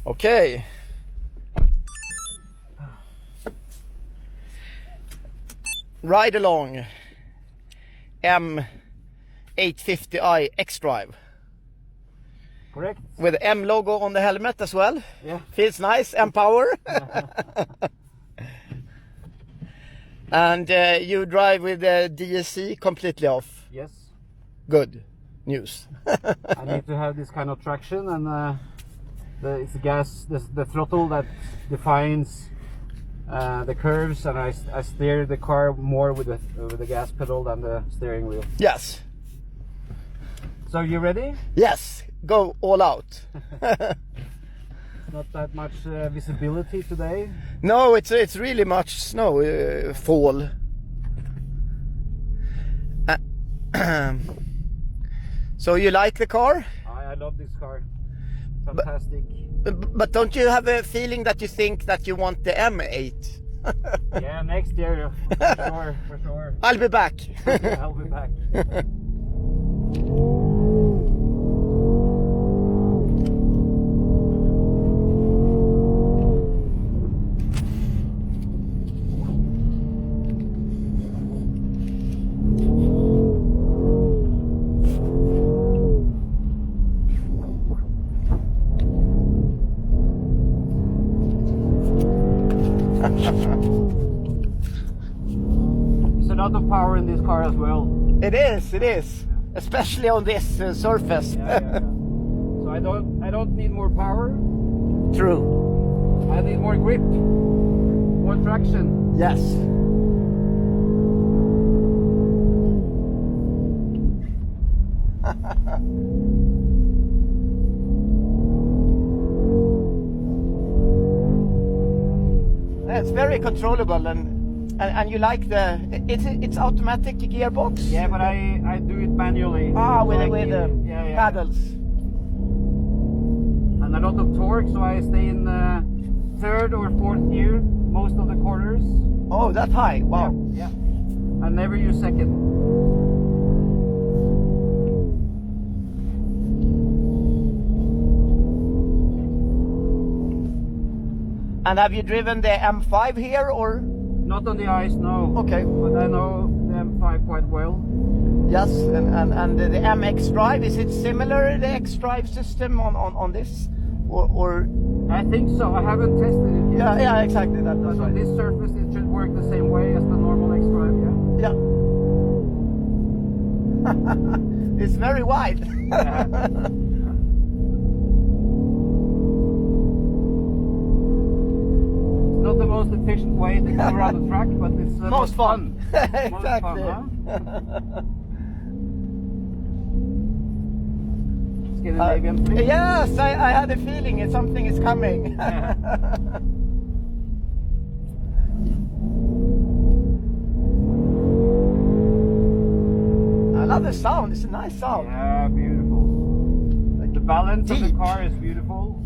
Okay. RIDEALONG M850i XDRIVE. Correct. With the M logo on the helmet as well. Yeah. Feels nice, M power. And you drive with the DSC completely off. Yes. Good news. I need to have this kind of traction, and it's the gas, the throttle that defines the curves, and I steer the car more with the gas pedal than the steering wheel. Yes. So you ready? Yes. Go all out. Not that much visibility today. No, it's really much snow fall. So you like the car? I love this car. Fantastic. But don't you have a feeling that you think that you want the M8? Yeah, next year, for sure. I'll be back. Yeah, I'll be back. There's a lot of power in this car as well. It is, especially on this surface. Yeah. So I don't need more power. True. I need more grip, more traction. Yes. It's very controllable, and you like it's automatic gearbox. Yeah, but I do it manually. With the yeah. paddles. And a lot of torque, so I stay in third or fourth gear most of the corners. Oh, that high! Wow. Yeah. I never use second. And have you driven the M5 here, or? Not on the ice, no. Okay. But I know the M5 quite well. Yes, and the MX Drive, is it similar, the X Drive system on this, or? I think so. I haven't tested it yet. Yeah, exactly. That's But on right. this surface, it should work the same way as the normal XDRIVE. Yeah. Yeah. It's very wide. Yeah. Not the most efficient way to go around the track, but it's Most fun. Most Exactly. fun, huh? Scandinavian fleet. Yes, I had a feeling something is coming. Yeah. I love the sound. It's a nice sound. Yeah, beautiful. Like The balance of the deep. car is beautiful.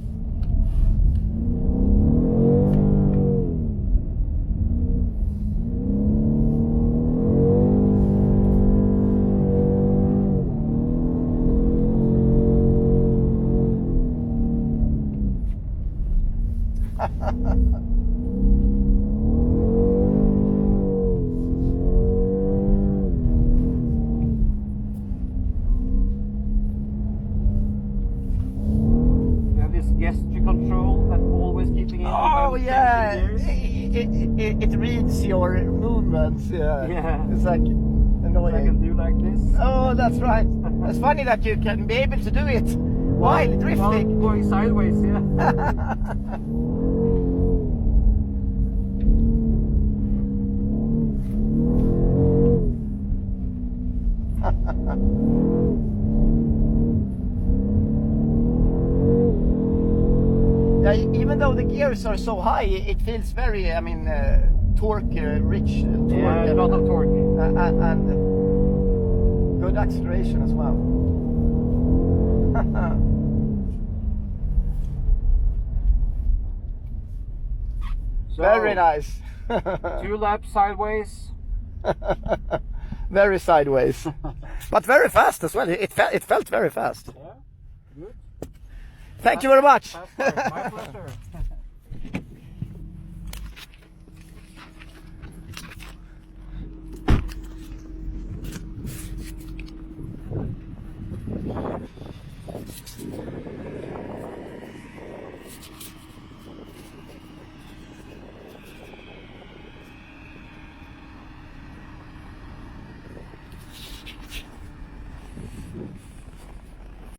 Gesture control that always keeping in. Oh yeah, gears. it reads your movements. Yeah. It's like annoying. I can do like this. Oh, that's right. It's funny that you can be able to do it while drifting. Going sideways, yeah. Yeah, even though the gears are so high, it feels very, torque rich. Yeah, a lot of torque. And good acceleration as well. So, Very nice. 2 laps sideways. Very sideways, but very fast as well. It felt very fast. Yeah, good. Thank you very much. My pleasure.